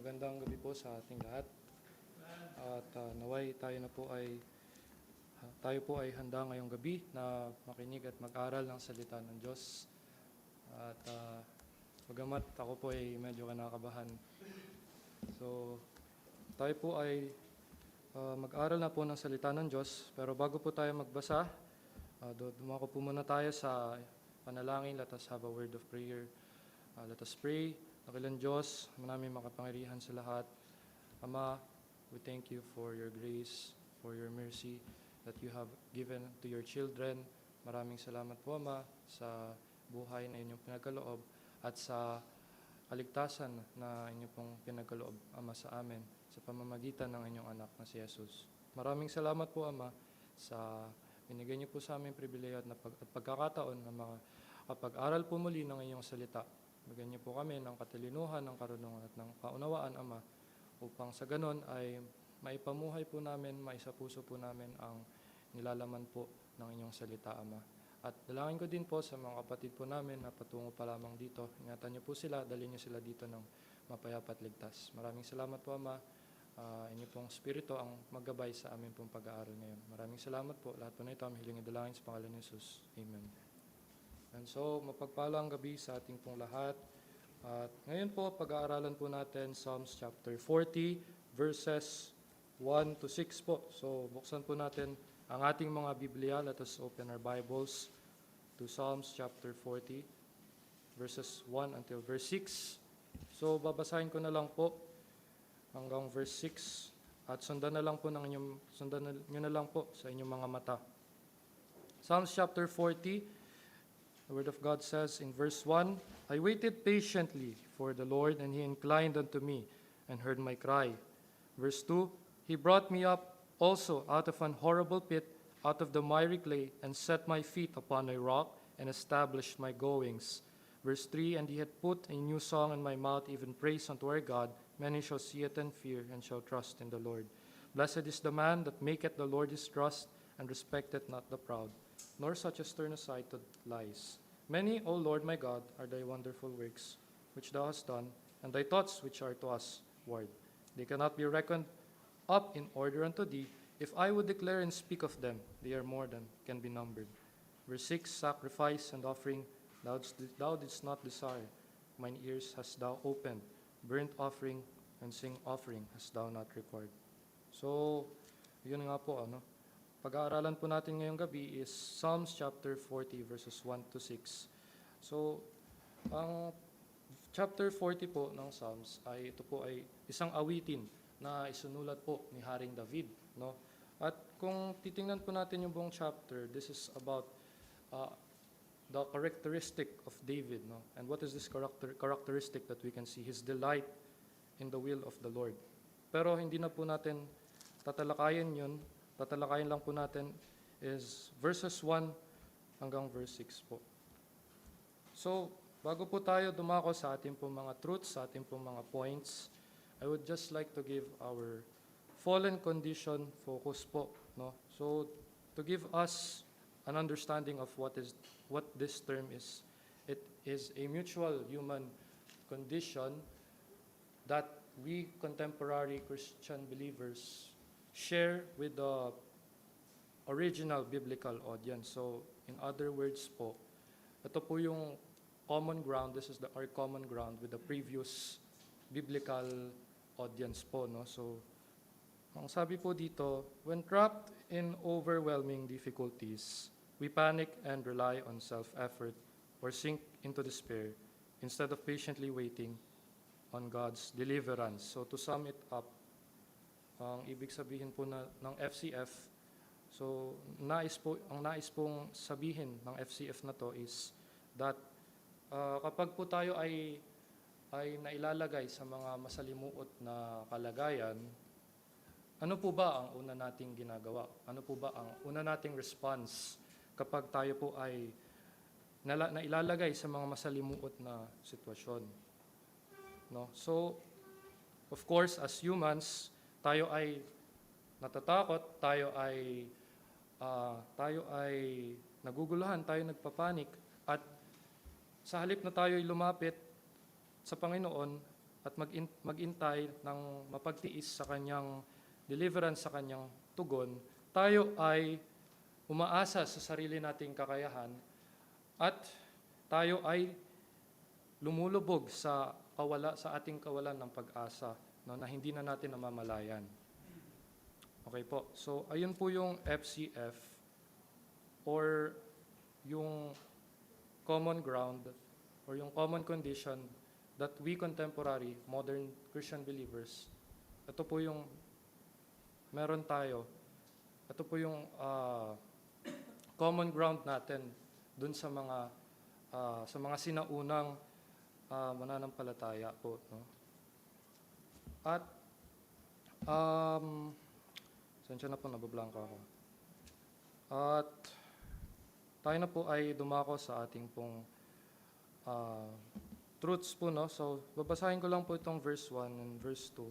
Magandang gabi po sa ating lahat. At naway tayo po ay handa ngayong gabi na makinig at mag-aral ng salita ng Diyos. At bagamat ako po ay medyo kinakabahan. So, tayo po ay mag-aral na po ng salita ng Diyos. Pero bago po tayo magbasa, dumako po muna tayo sa panalangin. Let us have a word of prayer. Let us pray. Dakilang Diyos, manaming makapangyarihan sa lahat. Ama, we thank you for your grace, for your mercy that you have given to your children. Maraming salamat po, Ama, sa buhay na inyong pinagkaloob at sa kaligtasan na inyong pong pinagkaloob, Ama, sa amin sa pamamagitan ng inyong anak na si Jesus. Maraming salamat po, Ama, sa binigay niyo po sa aming pribileyo at pagkakataon na makapag-aral po muli ng inyong salita. Bigyan niyo po kami ng katalinuhan, ng karunungan at ng kaunawaan, Ama, upang sa ganon ay maipamuhay po namin, maisapuso po namin ang nilalaman po ng inyong salita, Ama. At dalangin ko din po sa mga kapatid po namin na patungo pa lamang dito. Ingatan niyo po sila, dalhin niyo sila dito ng mapayapa at ligtas. Maraming salamat po, Ama. Inyo pong Espiritu ang maggabay sa aming pong pag-aaral ngayon. Maraming salamat po. Lahat po na ito, hilingin dalangin sa pangalan ni Jesus. Amen. And so, mapagpalang gabi sa ating pong lahat. At ngayon po, pag-aaralan po natin Psalms chapter 40, verses 1 to 6 po. So, buksan po natin ang ating mga Biblia. Let us open our Bibles to Psalms chapter 40, verses 1 until verse 6. So, babasahin ko na lang po hanggang verse 6. At sundan nyo na lang po sa inyong mga mata. Psalms chapter 40, the Word of God says in verse 1, I waited patiently for the Lord, and He inclined unto me and heard my cry. Verse 2, He brought me up also out of an horrible pit, out of the miry clay, and set my feet upon a rock, and established my goings. Verse 3, And He had put a new song in my mouth, even praise unto our God. Many shall see it and fear, and shall trust in the Lord. Blessed is the man that maketh the Lord his trust, and respecteth not the proud, nor such as turn aside to lies. Many, O Lord my God, are thy wonderful works, which thou hast done, and thy thoughts which are to us ward. They cannot be reckoned up in order unto thee. If I would declare and speak of them, they are more than can be numbered. Verse 6, Sacrifice and offering thou didst not desire. Mine ears hast thou opened. Burnt offering and sin offering hast thou not required. So, yun nga po, pag-aaralan po natin ngayong gabi is Psalms chapter 40 verses 1 to 6. So, ang chapter 40 po ng Psalms ito po ay isang awitin na isinulat po ni Haring David, no? At kung titingnan po natin yung buong chapter, this is about the characteristic of David, no? And what is this characteristic that we can see? His delight in the will of the Lord. Pero hindi na po natin tatalakayin yun. Tatalakayin lang po natin is verses 1 hanggang verse 6 po. So, bago po tayo dumako sa ating pong mga truths, sa ating pong mga points, I would just like to give our fallen condition focus po, no? So, to give us an understanding of what this term is. It is a mutual human condition that we contemporary Christian believers share with the original biblical audience. So, in other words po, ito po yung common ground, this is our common ground with the previous biblical audience po, no? So, ang sabi po dito, when trapped in overwhelming difficulties, we panic and rely on self-effort or sink into despair instead of patiently waiting on God's deliverance. So, to sum it up, ang ibig sabihin po ng FCF, so ang nais pong sabihin ng FCF na to is that kapag po tayo ay nailalagay sa mga masalimuot na kalagayan, ano po ba ang una nating ginagawa? Ano po ba ang una nating response kapag tayo po ay nailalagay sa mga masalimuot na sitwasyon? No? So, of course, as humans, tayo ay natatakot, tayo ay naguguluhan, tayo nagpapanik, at sa halip na tayo ay lumapit sa Panginoon, at magintay ng mapagtiis sa kanyang deliverance, sa kanyang tugon, tayo ay umaasa sa sarili nating kakayahan at tayo ay lumulubog sa ating kawalan ng pag-asa, no, na hindi na natin namamalayan. Okay po. So ayun po yung FCF or yung common ground or yung common condition that we contemporary modern Christian believers, ito po yung meron tayo. Ito po yung common ground natin dun sa mga sinaunang mananampalataya po, no? At sensya na po, nabablanko ako. At tayo na po ay dumako sa ating pong truths po, no? So babasahin ko lang po itong verse 1 and verse 2.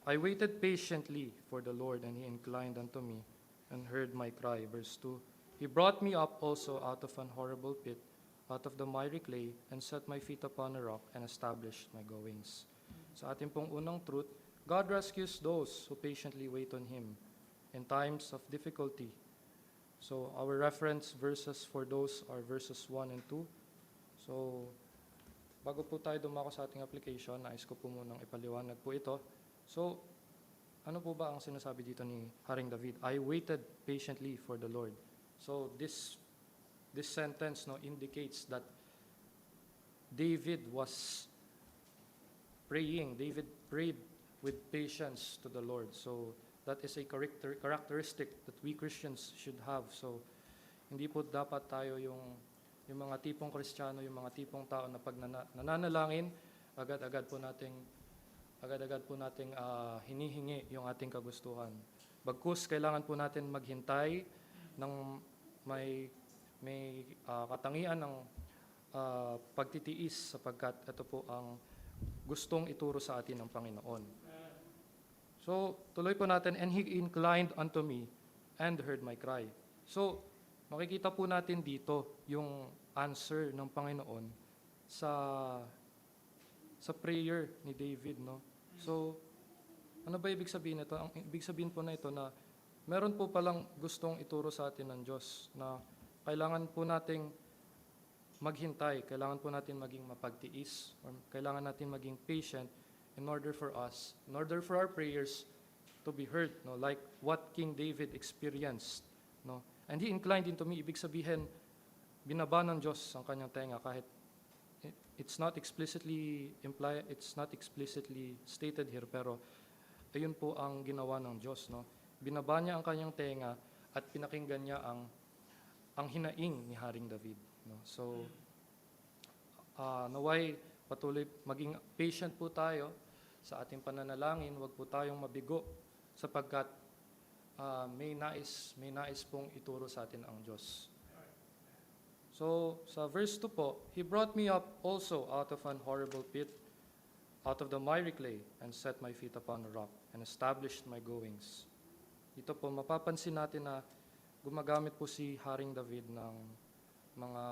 I waited patiently for the Lord, and He inclined unto me and heard my cry. Verse 2, He brought me up also out of an horrible pit, out of the miry clay, and set my feet upon a rock, and established my goings. Sa ating pong unang truth, God rescues those who patiently wait on Him in times of difficulty. So our reference verses for those are verses 1 and 2. So bago po tayo dumako sa ating application, nais ko po munang ipaliwanag po ito. So, ano po ba ang sinasabi dito ni Haring David? I waited patiently for the Lord. So, this sentence, no, indicates that David was praying. David prayed with patience to the Lord. So, that is a characteristic that we Christians should have. So, hindi po dapat tayo yung mga tipong Kristiyano, yung mga tipong tao na pag nananalangin, agad-agad po nating hinihingi yung ating kagustuhan. Bagkus, kailangan po natin maghintay ng may katangian ng pagtitiis, sapagkat ito po ang gustong ituro sa atin ng Panginoon. So, tuloy po natin, and He inclined unto me and heard my cry. So, makikita po natin dito yung answer ng Panginoon sa prayer ni David, no? So, ano ba ibig sabihin nito? Ang ibig sabihin po na ito na meron po palang gustong ituro sa atin ng Diyos na kailangan po nating maghintay, kailangan po natin maging mapagtiis, or kailangan natin maging patient in order for our prayers to be heard, no? Like what King David experienced, no? And He inclined into me, ibig sabihin, binaba ng Diyos ang kanyang tenga kahit it's not explicitly stated here, pero ayun po ang ginawa ng Diyos, no? Binaba niya ang kanyang tenga at pinakinggan niya ang hinaing ni Haring David, no? So, naway patuloy maging patient po tayo sa ating pananalangin, wag po tayong mabigo sapagkat may nais pong ituro sa atin ang Diyos. So, sa verse 2 po, He brought me up also out of an horrible pit, out of the miry clay, and set my feet upon a rock, and established my goings. Dito po, mapapansin natin na gumagamit po si Haring David ng mga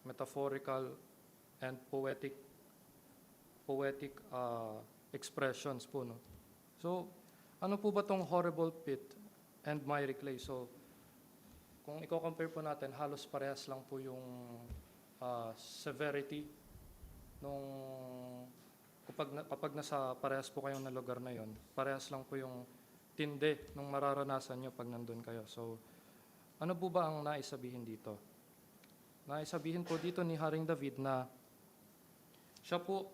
metaphorical and poetic expressions po, no? So, ano po ba tong horrible pit and miry clay? So, kung i-compare po natin, halos parehas lang po yung severity nung kapag nasa parehas po kayong na lugar na yon, parehas lang po yung tindi nung mararanasan nyo pag nandun kayo. So, ano po ba ang naisabihin dito? Naisabihin po dito ni Haring David na siya po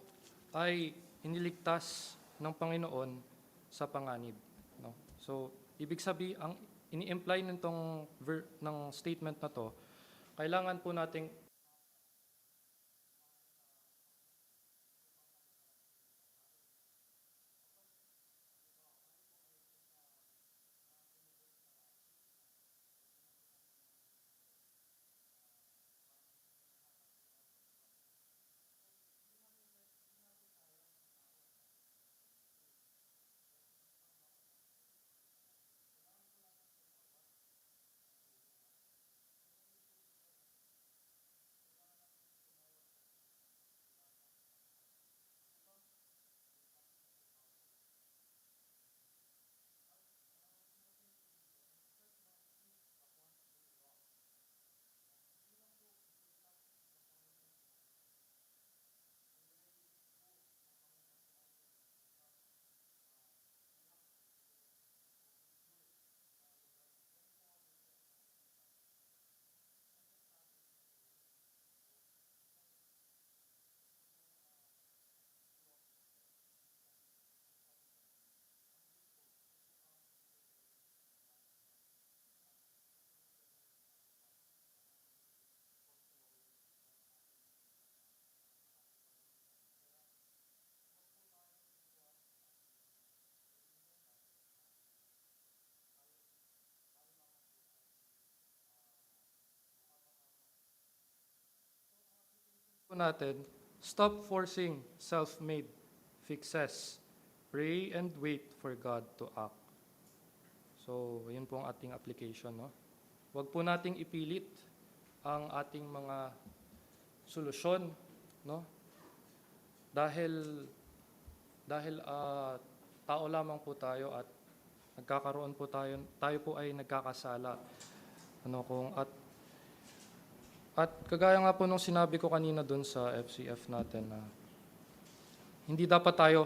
ay iniligtas ng Panginoon sa panganib, no? So, ibig sabihin, ang ini-imply ng statement na to, kailangan po nating natin, stop forcing self-made fixes. Pray and wait for God to act. So, yun po ang ating application, no? Huwag po nating ipilit ang ating mga solusyon, no? Dahil tao lamang po tayo at nagkakaroon po tayo po ay nagkakasala. At kagaya nga po nung sinabi ko kanina doon sa FCF natin na hindi dapat tayo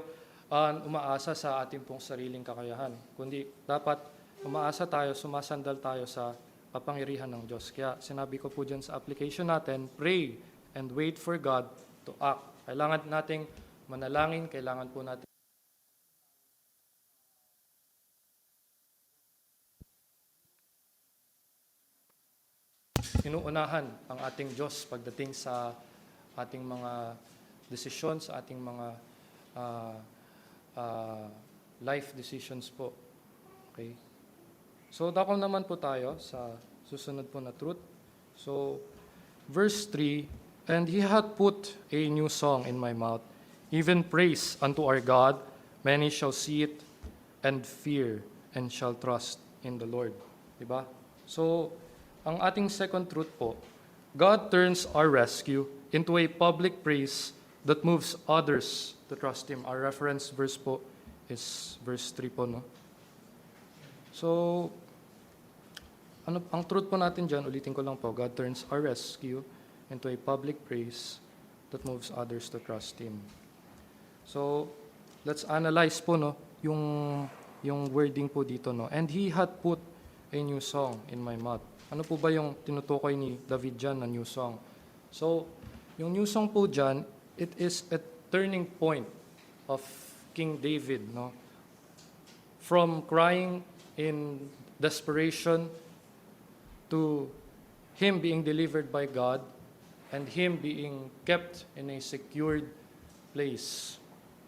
umaasa sa ating pong sariling kakayahan, kundi dapat umaasa tayo, sumasandal tayo sa kapangyarihan ng Diyos. Kaya sinabi ko po dyan sa application natin, pray and wait for God to act. Kailangan nating manalangin, kailangan po natin inuunahan ang ating Diyos pagdating sa ating mga desisyon, sa ating mga life decisions po. Okay? So, dako naman po tayo sa susunod po na truth. So, verse 3, "And he hath put a new song in my mouth, even praise unto our God. Many shall see it and fear and shall trust in the Lord." Diba? So, ang ating second truth po, God turns our rescue into a public praise that moves others to trust Him. Our reference verse po is verse 3 po, no? So, ang truth po natin dyan, ulitin ko lang po, God turns our rescue into a public praise that moves others to trust Him. So, let's analyze po, no, yung wording po dito, no? "And He hath put a new song in my mouth." Ano po ba yung tinutukoy ni David dyan na new song? So, yung new song po dyan, it is a turning point of King David, no? From crying in desperation to him being delivered by God and him being kept in a secured place.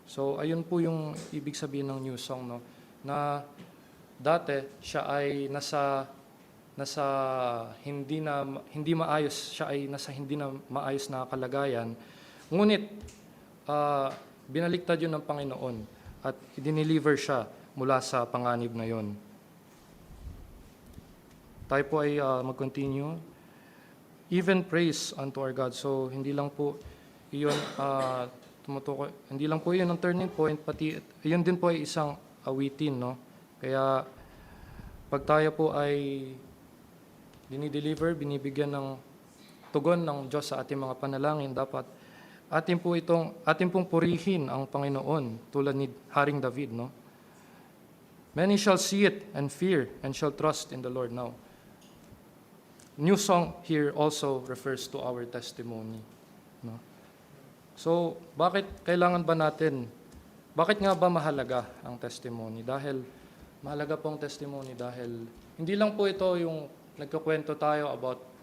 So, ayun po yung ibig sabihin ng new song, no? Na dati siya ay nasa hindi maayos, siya ay nasa hindi na maayos na kalagayan. Ngunit binaliktad yun ng Panginoon at i-deliver siya mula sa panganib na yon. Tayo po ay mag-continue. Even praise unto our God. So hindi lang po iyon tumutukoy, hindi lang po iyon ang turning point, pati iyon din po ay isang awitin, no? Kaya pag tayo po ay dinideliver, binibigyan ng tugon ng Diyos sa ating mga panalangin, dapat atin pong purihin ang Panginoon tulad ni Haring David, no? "Many shall see it and fear and shall trust in the Lord." Now, new song here also refers to our testimony, no? So, bakit nga ba mahalaga ang testimony? Dahil mahalaga po ang testimony dahil hindi lang po ito yung nagkukwento tayo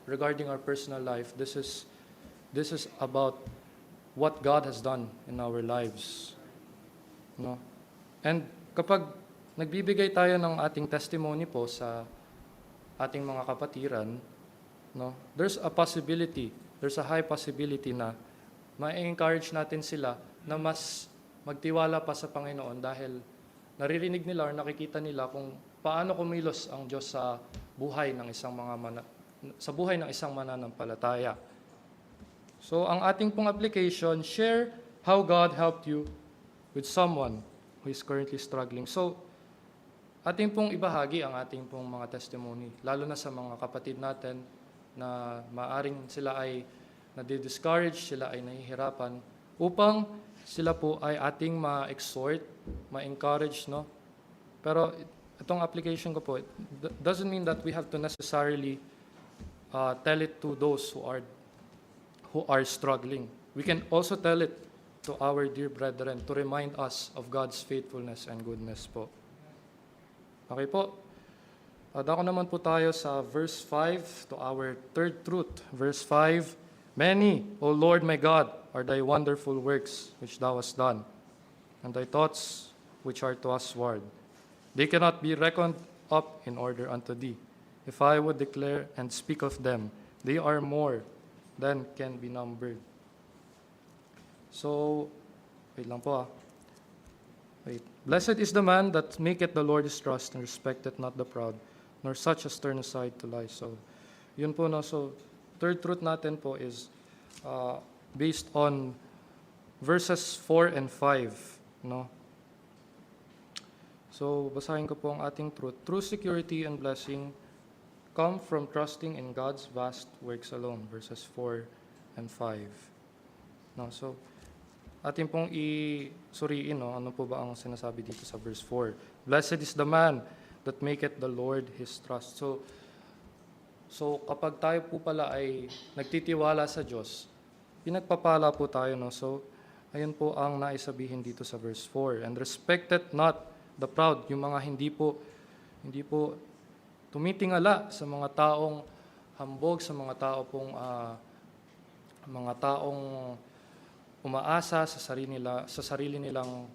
regarding our personal life. This is about what God has done in our lives, no? And kapag nagbibigay tayo ng ating testimony po sa ating mga kapatiran, no? There's a high possibility na ma-encourage natin sila na mas magtiwala pa sa Panginoon dahil naririnig nila or nakikita nila kung paano kumilos ang Diyos sa buhay ng isang mananampalataya. So, ang ating pong application, share how God helped you with someone who is currently struggling. So, ating pong ibahagi ang ating pong mga testimony, lalo na sa mga kapatid natin na maaring sila ay nadi-discourage, sila ay nahihirapan, upang sila po ay ating ma-exhort, ma-encourage, no? Pero itong application ko po, it doesn't mean that we have to necessarily tell it to those who are struggling. We can also tell it to our dear brethren to remind us of God's faithfulness and goodness po. Okay po. Dako naman po tayo sa verse 5 to our third truth. Verse 5, "Many, O Lord my God, are thy wonderful works which thou hast done, and thy thoughts which are to usward. They cannot be reckoned up in order unto thee. If I would declare and speak of them, they are more than can be numbered." So, wait lang po ah. Wait. Blessed is the man that maketh the Lord his trust and respecteth not the proud, nor such as turn aside to lie. So, yun po no. So, third truth natin po is based on verses 4 and 5, no? So, basahin ko po ang ating truth. True security and blessing come from trusting in God's vast works alone, verses 4 and 5. No, so, atin pong isuriin, no, ano po ba ang sinasabi dito sa verse 4? Blessed is the man that maketh the Lord his trust. So kapag tayo po pala ay nagtitiwala sa Diyos, pinagpapala po tayo, no? So, ayun po ang naisabihin dito sa verse 4. And respected not the proud, yung mga hindi po tumitingala sa mga taong hambog, sa mga taong umaasa sa sarili nilang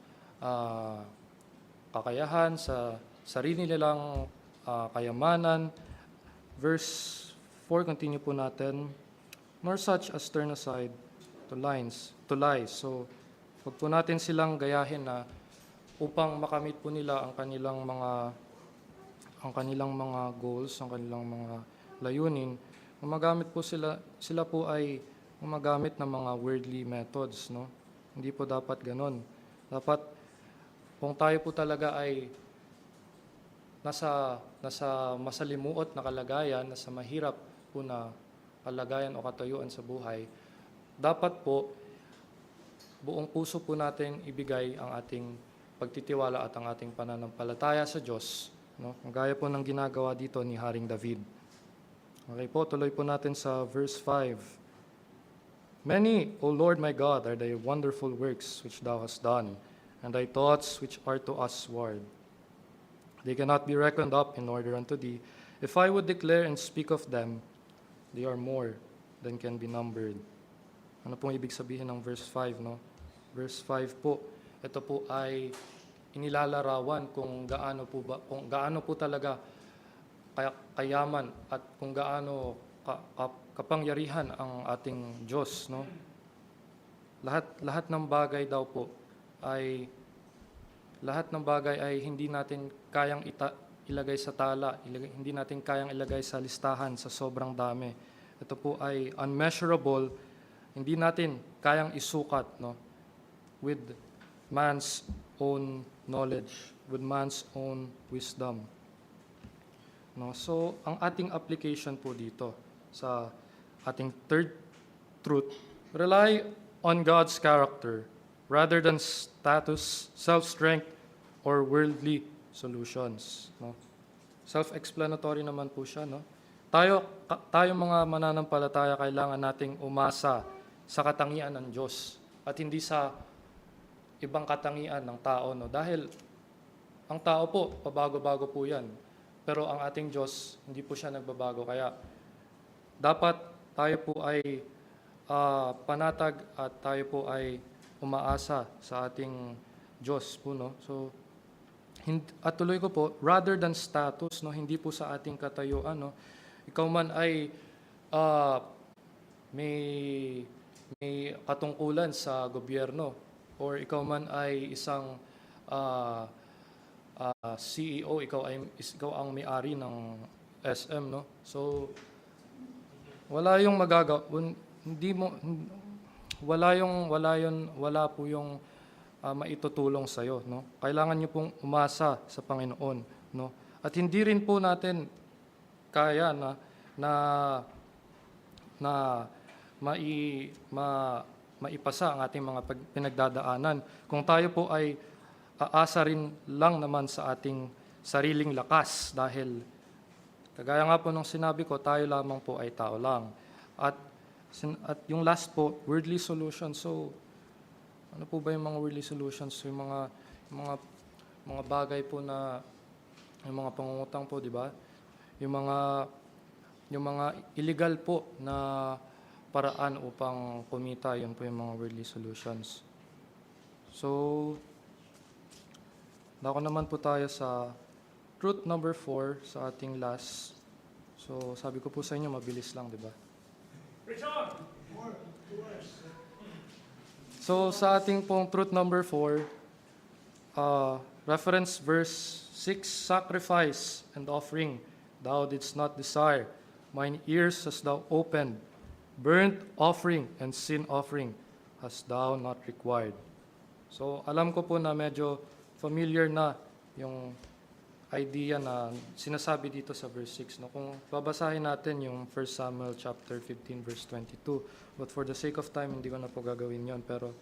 kakayahan, sa sarili nilang kayamanan. Verse 4, continue po natin. Nor such as turn aside to lies. So, wag po natin silang gayahin na upang makamit po nila ang kanilang mga goals, ang kanilang mga layunin. Gumagamit po sila po ay gumagamit ng mga worldly methods, no? Hindi po dapat ganon. Dapat kung tayo po talaga ay nasa masalimuot na kalagayan, nasa mahirap po na kalagayan o katayuan sa buhay, dapat po buong puso po natin ibigay ang ating pagtitiwala at ang ating pananampalataya sa Diyos, no? Gaya po ng ginagawa dito ni Haring David. Okay po, tuloy po natin sa verse 5. Many, O Lord my God, are thy wonderful works which thou hast done, and thy thoughts which are to us sword. They cannot be reckoned up in order unto thee. If I would declare and speak of them, they are more than can be numbered. Ano pong ibig sabihin ng verse 5, no? Verse 5 po, ito po ay inilalarawan kung gaano po talaga kayaman at kung gaano kapangyarihan ang ating Diyos, no? Lahat ng bagay daw po ay hindi natin kayang ilagay sa tala, hindi natin kayang ilagay sa listahan sa sobrang dami. Ito po ay unmeasurable, hindi natin kayang isukat, no? With man's own knowledge, with man's own wisdom. No? So, ang ating application po dito sa ating third truth, rely on God's character rather than status, self-strength, or worldly solutions. No? Self-explanatory naman po siya. No? Tayo mga mananampalataya, kailangan nating umasa sa katangian ng Diyos at hindi sa ibang katangian ng tao. No? Dahil ang tao po, pabago-bago po yan. Pero ang ating Diyos, hindi po siya nagbabago. Kaya dapat tayo po ay panatag at tayo po ay umaasa sa ating Diyos po, no? So, at tuloy ko po, rather than status, no, hindi po sa ating katayuan, no? Ikaw man ay may katungkulan sa gobyerno, or ikaw man ay isang CEO, ikaw ang may-ari ng SM, no? So, wala yung magagawa, wala po yung maitutulong sa iyo, no? Kailangan niyo pong umasa sa Panginoon, no? At hindi rin po natin kaya na maipasa ang ating mga pinagdadaanan kung tayo po ay aasa rin lang naman sa ating sariling lakas, dahil kagaya nga po nung sinabi ko, tayo lamang po ay tao lang. At yung last po, worldly solutions. So, ano po ba yung mga worldly solutions? Yung mga bagay po na, yung mga pangungutang po, di ba? Yung mga illegal po na paraan upang kumita, yun po yung mga worldly solutions. So, dako naman po tayo sa truth number 4 sa ating last. So, sabi ko po sa inyo, mabilis lang, di ba? So sa ating pong truth number 4, reference verse 6, sacrifice and offering thou didst not desire, mine ears hast thou opened, burnt offering and sin offering hast thou not required. So alam ko po na medyo familiar na yung idea na sinasabi dito sa verse 6. No? Kung babasahin natin yung 1 Samuel chapter 15 verse 22, but for the sake of time, hindi ko na po gagawin yon. Pero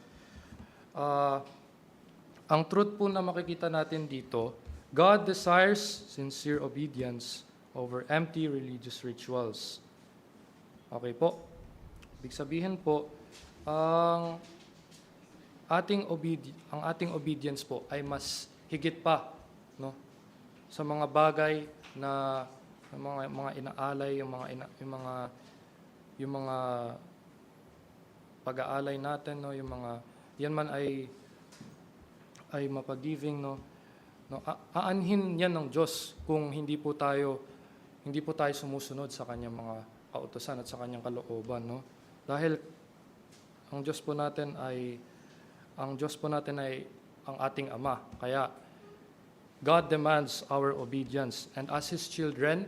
ang truth po na makikita natin dito, God desires sincere obedience over empty religious rituals. Okay po? Ibig sabihin po, ang ating obedience po ay mas higit pa, no? Sa mga bagay na mga inaalay, yung mga pag-aalay natin, no, yung mga yan man ay mapagiving, no. Aanhin yan ng Diyos kung hindi po tayo sumusunod sa kanyang mga kautusan at sa kanyang kalooban, no. Dahil ang Diyos po natin ay ang ating Ama. Kaya God demands our obedience, and as His children,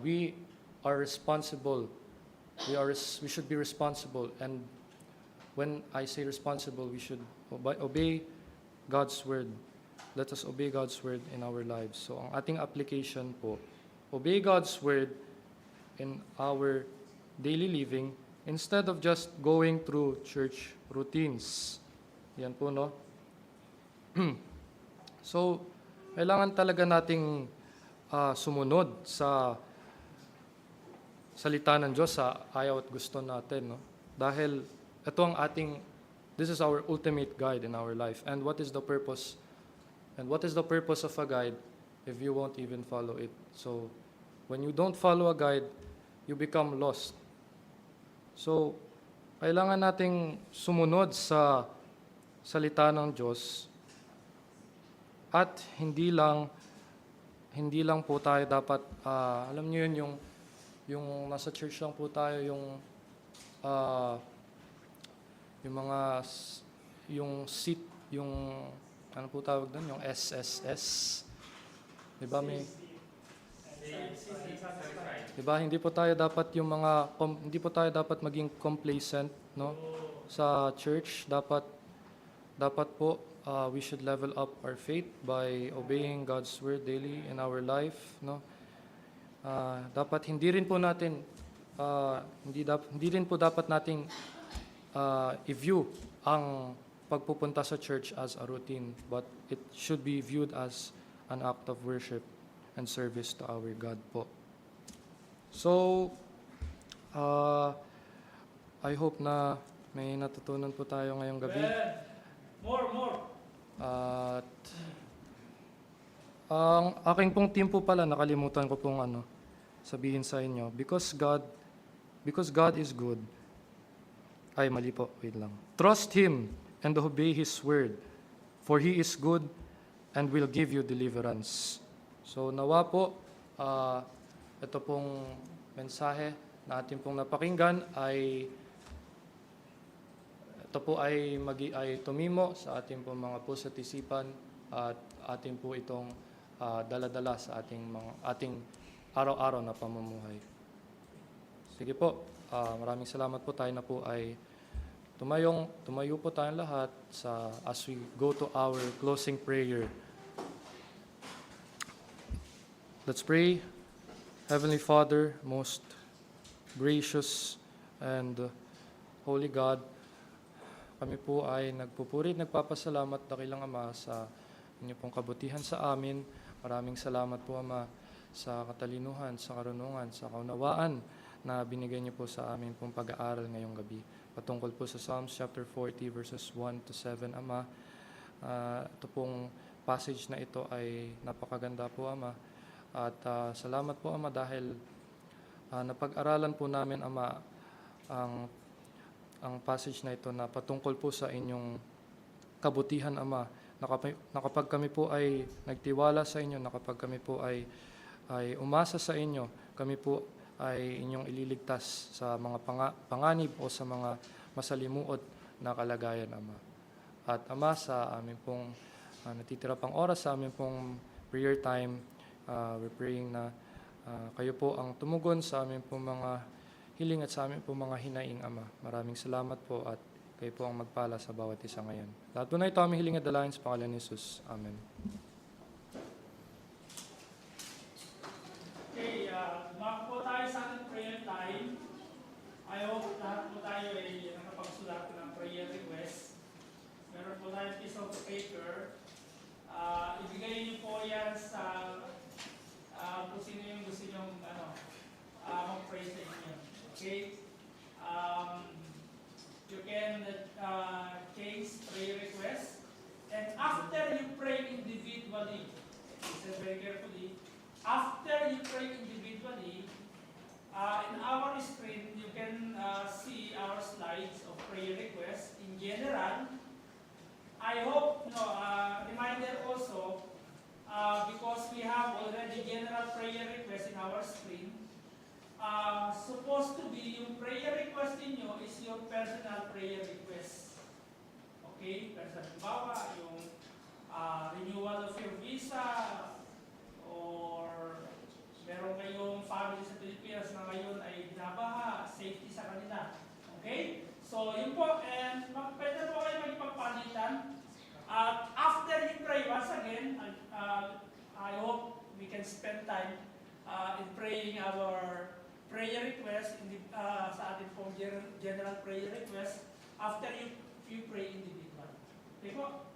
we are responsible. We should be responsible, and when I say responsible, we should obey God's word. Let us obey God's word in our lives. So ang ating application po, obey God's word in our daily living instead of just going through church routines. Yan po, no? So, kailangan talaga nating sumunod sa salita ng Diyos sa ayaw at gusto natin, no? Dahil this is our ultimate guide in our life. And what is the purpose of a guide if you won't even follow it? So, when you don't follow a guide, you become lost. So, kailangan nating sumunod sa salita ng Diyos. At hindi lang po tayo dapat, alam niyo yun, yung nasa church lang po tayo, yung seat, yung, ano po tawag doon, yung SSS. Diba hindi po tayo dapat hindi po tayo dapat maging complacent, no? Sa church, dapat po, we should level up our faith by obeying God's word daily in our life, no? Dapat hindi rin po dapat nating i-view ang pagpupunta sa church as a routine, but it should be viewed as an act of worship and service to our God po. So, I hope na may natutunan po tayo ngayong gabi. More. At ang aking pong team po pala, nakalimutan ko pong sabihin sa inyo, because God is good. Ay, mali po, wait lang. Trust Him and obey His word, for He is good and will give you deliverance. So nawa po, ito pong mensahe na ating pong napakinggan ay tumimo sa ating pong mga puso at isipan at ating po itong dala-dala sa ating araw-araw na pamumuhay. Sige po, maraming salamat po. Tayo na po ay tumayo po tayong lahat as we go to our closing prayer. Let's pray. Heavenly Father, most gracious and holy God, kami po ay nagpupuri, nagpapasalamat dakilang Ama sa inyo pong kabutihan sa amin. Maraming salamat po, Ama, sa katalinuhan, sa karunungan, sa kaunawaan na binigay niyo po sa amin pong pag-aaral ngayong gabi. Patungkol po sa Psalms chapter 40 verses 1 to 7, Ama. Ito pong passage na ito ay napakaganda po, Ama. At salamat po, Ama, dahil napag-aralan po namin, Ama, ang passage na ito na patungkol po sa inyong kabutihan, Ama. Na kapag kami po ay nagtiwala sa inyo, na kapag kami po ay umasa sa inyo, kami po ay inyong ililigtas sa mga panganib o sa mga masalimuot na kalagayan, Ama. At Ama, sa amin pong natitira pang oras sa amin pong prayer time, we're praying na kayo po ang tumugon sa amin pong mga hiling at sa amin pong mga hinaing, Ama. Maraming salamat po at kayo po ang magpala sa bawat isa ngayon. Lahat po na ito aming hiling at dalangin sa pangalan ni Jesus. Amen. Okay, dumako po tayo sa ating prayer time. I hope lahat po tayo ay nakapagsulat ng prayer request. Meron po tayong piece of paper. Ibigay niyo po yan sa kung sino yung gusto nyo mag-pray sa inyo. Okay? You can case prayer request. And after you pray individually, listen very carefully, after you pray individually, in our screen, you can see our slides of prayer requests. In general, I hope, reminder also, because we have already general prayer requests in our screen, supposed to be yung prayer request ninyo is your personal prayer request. Okay? Personal, halimbawa, yung renewal of your visa, or meron kayong family sa Pilipinas na ngayon ay binabaha, safety sa kanila. Okay? So, yun po, and pwede po kayo magpagpalitan. After you pray, once again, I hope we can spend time in praying our prayer request in the, sa ating pong general prayer request after you pray individual. Okay po?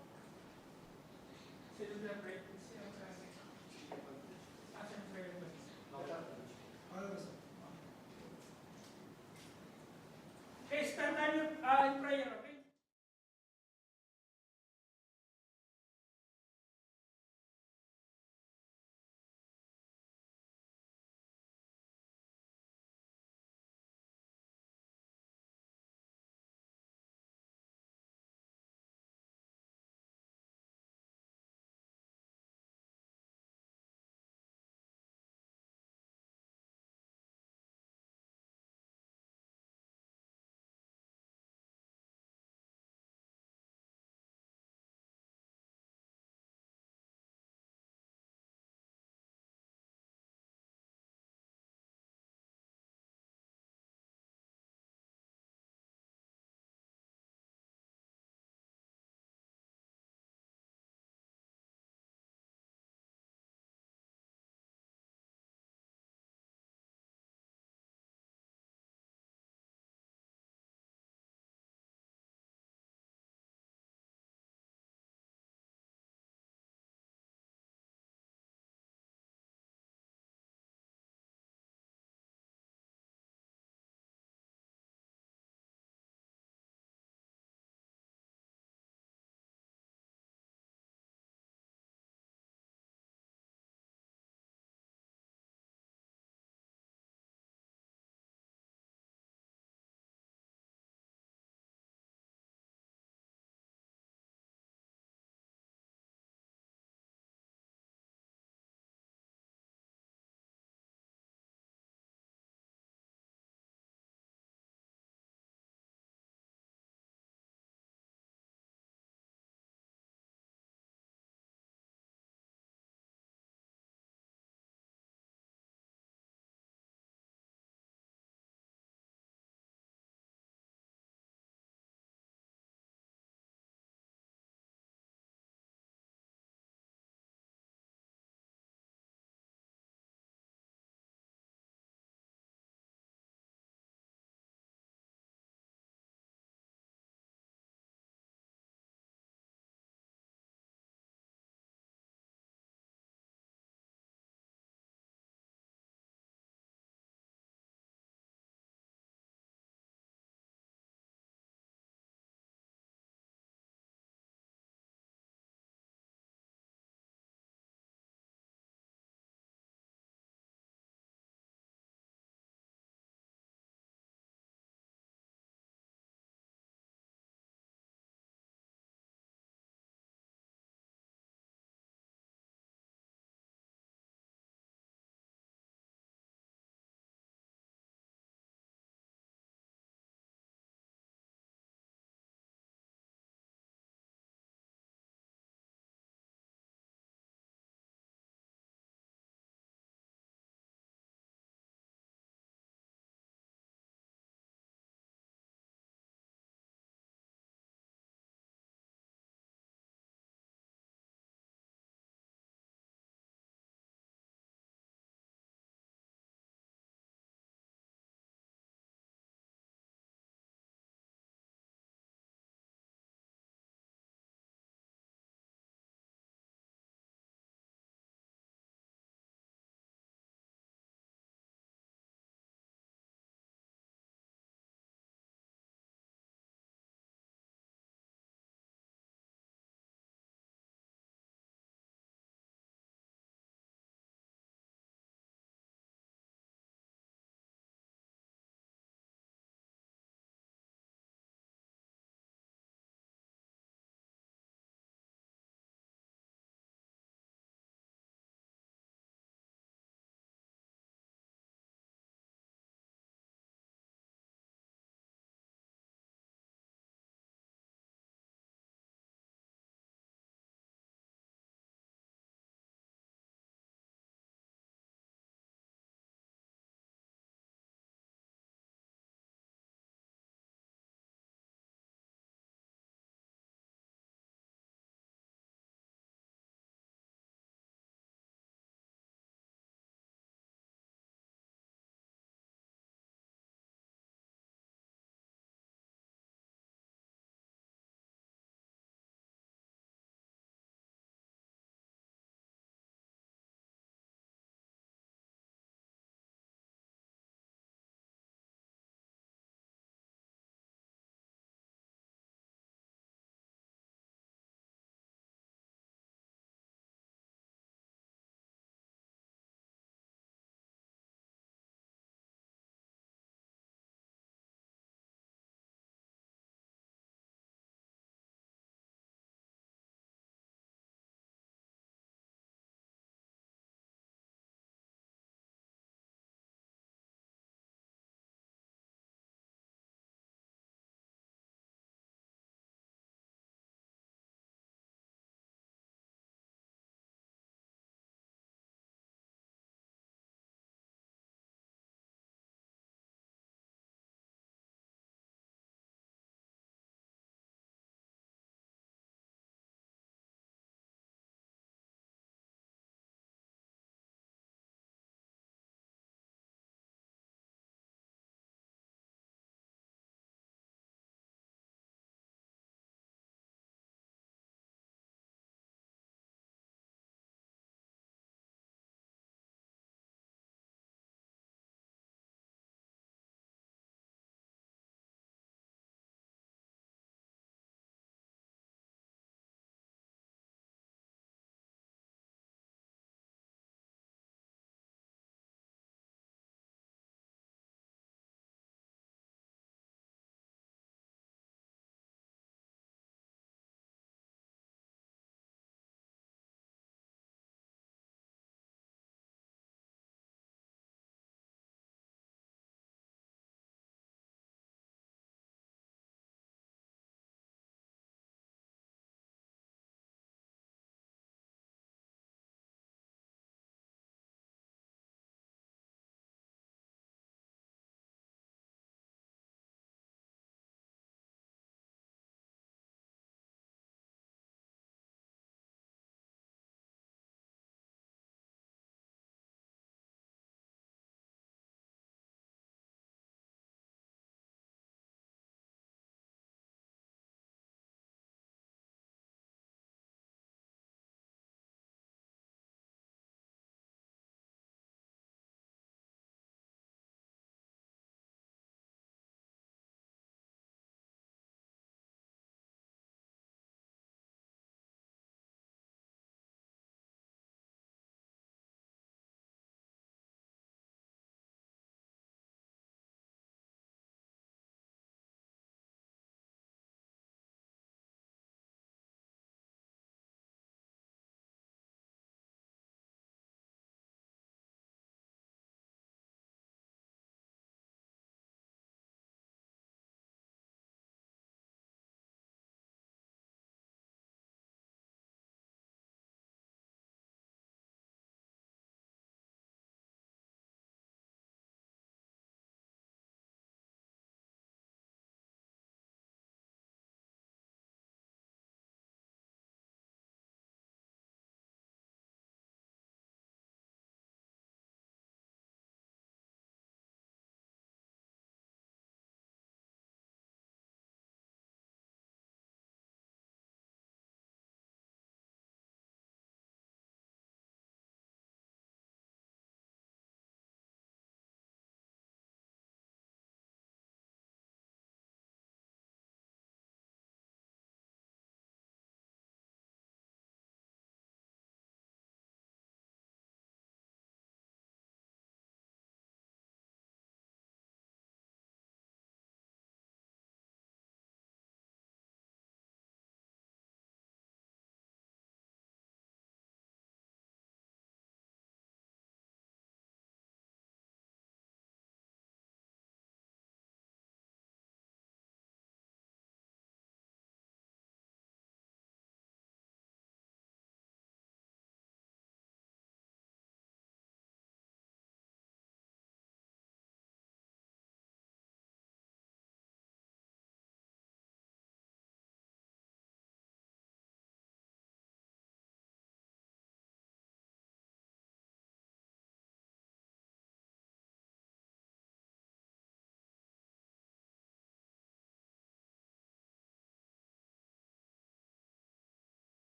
Sino na pray? Okay, spend time in prayer. Okay?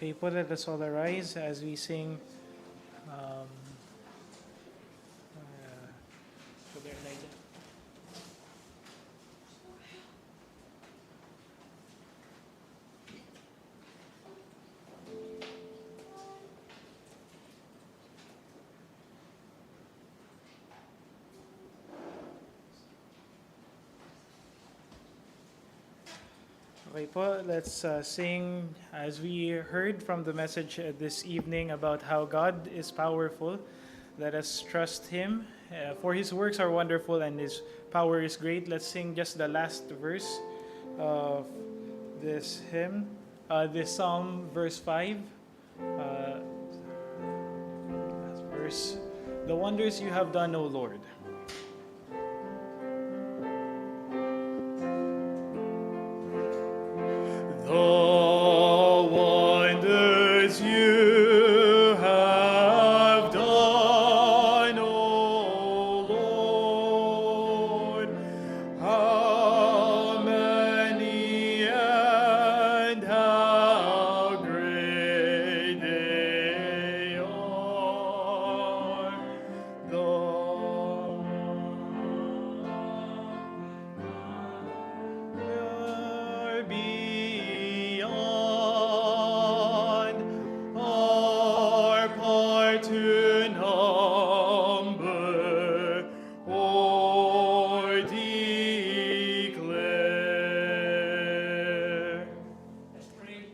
Okay, po, let us all arise as we sing um, Brother Elijah. Okay po, let's sing as we heard from the message this evening about how God is powerful. Let us trust Him, for His works are wonderful and His power is great. Let's sing just the last verse of this hymn, this Psalm, verse 5. Last verse. The wonders you have done, O Lord. The wonders you have done, O Lord, how many and how great they are. Are beyond our part to number or declare. Let's pray.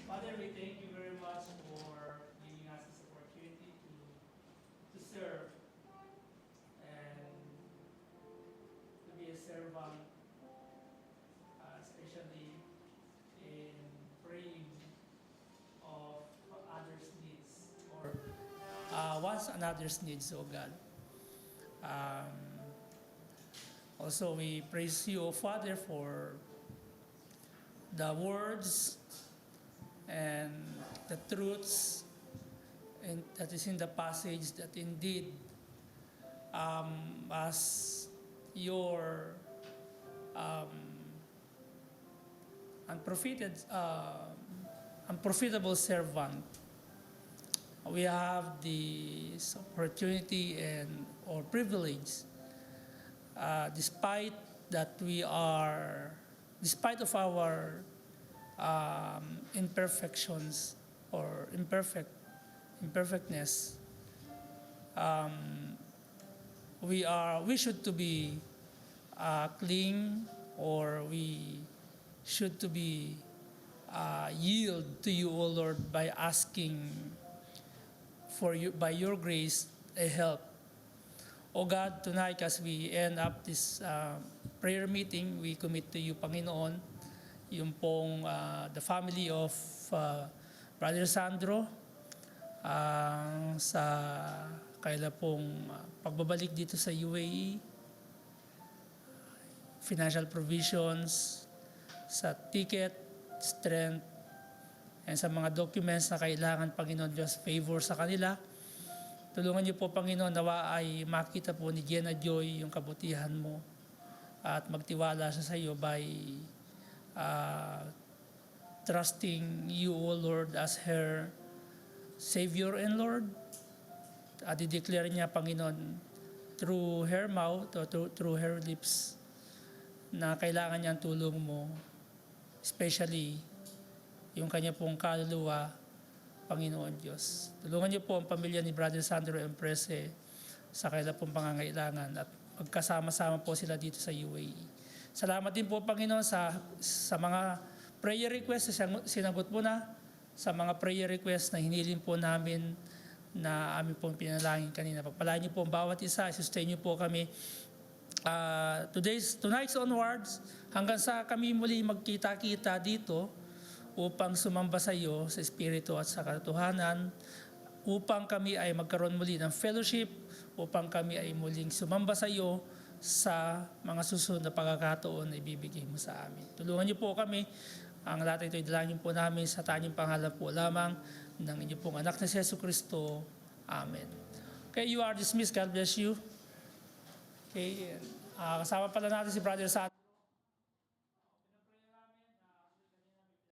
Father, we thank you very much for giving us this opportunity to serve and to be a servant, especially in praying of others' needs or wants another's needs, oh God. Also, we praise you, O Father, for the words and the truths that is in the passage that indeed as your unprofitable servant, we have this opportunity and or privilege, despite of our imperfections or imperfectness, we should to be clean, or we should to be yield to you, O Lord, by asking for you, by your grace, a help. O God, tonight as we end up this prayer meeting, we commit to you, Panginoon, yung pong the family of Brother Sandro, sa kaila pong pagbabalik dito sa UAE, financial provisions, sa ticket, strength, and sa mga documents na kailangan, Panginoon Diyos, favor sa kanila. Tulungan niyo po, Panginoon, nawa ay makita po ni Jenna Joy yung kabutihan mo at magtiwala siya sa iyo by trusting you, O Lord, as her Savior and Lord. At i-declare niya, Panginoon, through her mouth or through her lips, na kailangan niya ang tulong mo, especially yung kanya pong kaluluwa, Panginoon Diyos. Tulungan niyo po ang pamilya ni Brother Sandro Emprese sa kanilang pong pangangailangan at magkasama-sama po sila dito sa UAE. Salamat din po, Panginoon, sa mga prayer requests na sinagot mo na, sa mga prayer requests na hiniling po namin na amin pong pinalangin kanina. Pagpalaan niyo po ang bawat isa, sustain niyo po kami tonight's onwards, hanggang sa kami muli magkita-kita dito upang sumamba sa iyo sa Espiritu at sa katotohanan, upang kami ay magkaroon muli ng fellowship, upang kami ay muling sumamba sa iyo sa mga susunod na pagkakataon na ibibigay mo sa amin. Tulungan niyo po kami. Ang lahat ito ay dalangin po namin sa tanyong pangalan po lamang ng inyong pong anak na si Yesu Cristo. Amen. Okay, you are dismissed. God bless you. Okay, kasama pala natin si Brother Sandro.